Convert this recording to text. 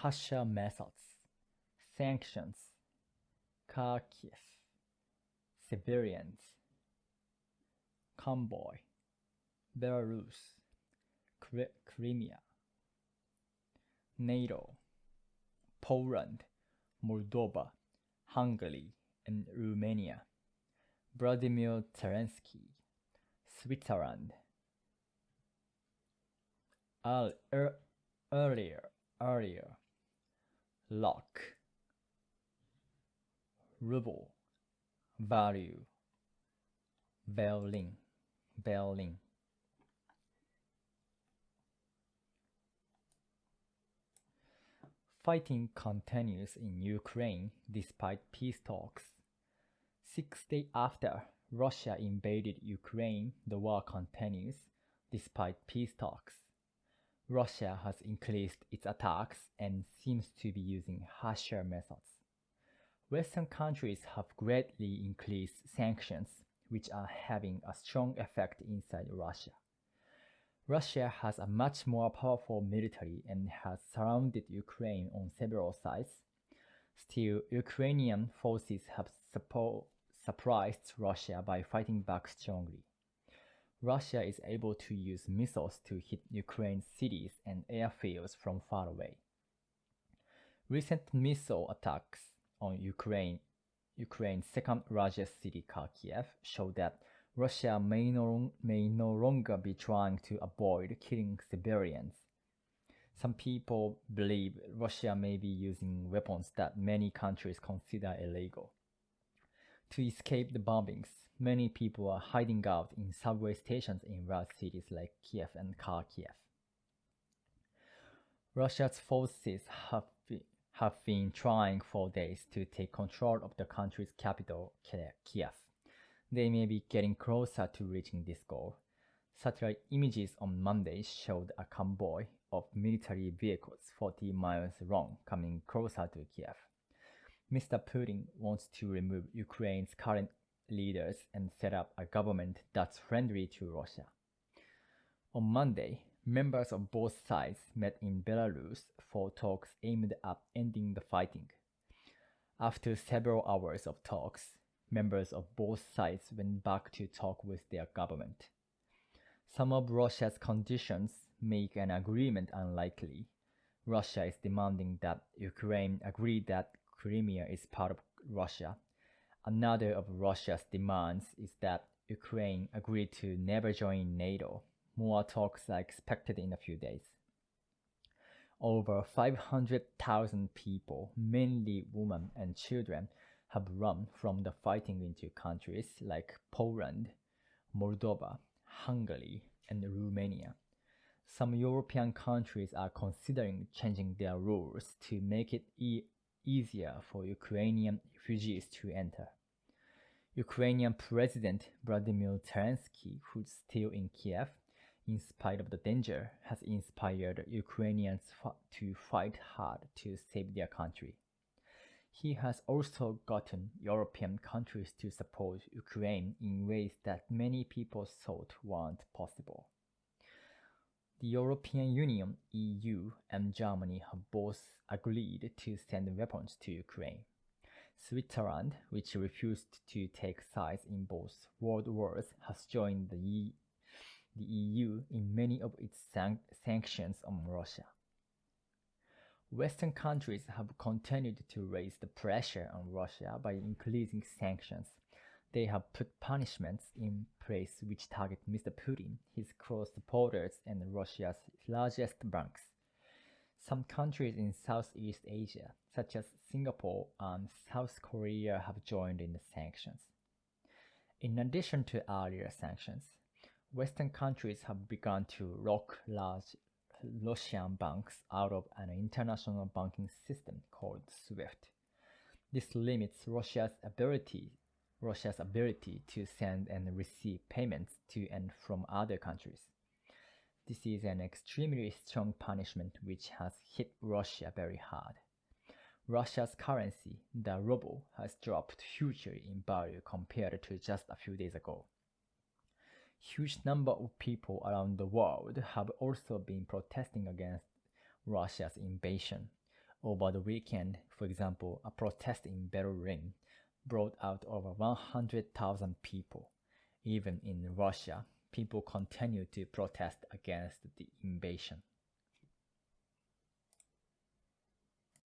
Harsher methods, sanctions, Kharkiv, civilians, convoy, Belarus, Crimea, NATO, Poland, Moldova, Hungary, and Romania, Vladimir Zelensky, Switzerland. Earlier, lock, ruble, value, Berlin. Fighting continues in Ukraine despite peace talks. 6 days after Russia invaded Ukraine, the war continues despite peace talks. Russia has increased its attacks and seems to be using harsher methods. Western countries have greatly increased sanctions, which are having a strong effect inside Russia. Russia has a much more powerful military and has surrounded Ukraine on several sides. Still, Ukrainian forces have surprised Russia by fighting back strongly. Russia is able to use missiles to hit Ukraine's cities and airfields from far away. Recent missile attacks on Ukraine's second largest city, Kharkiv, show that Russia may no longer be trying to avoid killing civilians. Some people believe Russia may be using weapons that many countries consider illegal. To escape the bombings, many people are hiding out in subway stations in large cities like Kiev and Kharkiv. Russia's forces have been trying for days to take control of the country's capital, Kiev. They may be getting closer to reaching this goal. Satellite images on Monday showed a convoy of military vehicles 40 miles long coming closer to Kiev. Mr. Putin wants to remove Ukraine's current leaders and set up a government that's friendly to Russia. On Monday, members of both sides met in Belarus for talks aimed at ending the fighting. After several hours of talks, members of both sides went back to talk with their government. Some of Russia's conditions make an agreement unlikely. Russia is demanding that Ukraine agree that Crimea is part of Russia. Another of Russia's demands is that Ukraine agree to never join NATO. More talks are expected in a few days. Over 500,000 people, mainly women and children, have run from the fighting into countries like Poland, Moldova, Hungary, and Romania. Some European countries are considering changing their rules to make it easier for Ukrainian refugees to enter. Ukrainian President Vladimir Zelensky, who's still in Kiev, in spite of the danger, has inspired Ukrainians to fight hard to save their country. He has also gotten European countries to support Ukraine in ways that many people thought weren't possible. The European Union, EU, and Germany have both agreed to send weapons to Ukraine. Switzerland, which refused to take sides in both world wars, has joined the EU in many of its sanctions on Russia. Western countries have continued to raise the pressure on Russia by increasing sanctions. They have put punishments in place which target Mr. Putin, his close supporters, and Russia's largest banks. Some countries in Southeast Asia, such as Singapore and South Korea, have joined in the sanctions. In addition to earlier sanctions, Western countries have begun to lock large Russian banks out of an international banking system called SWIFT. This limits Russia's ability to send and receive payments to and from other countries. This is an extremely strong punishment which has hit Russia very hard. Russia's currency, the ruble, has dropped hugely in value compared to just a few days ago. Huge number of people around the world have also been protesting against Russia's invasion. Over the weekend, for example, a protest in Berlin brought out over 100,000 people. Even in Russia, people continue to protest against the invasion.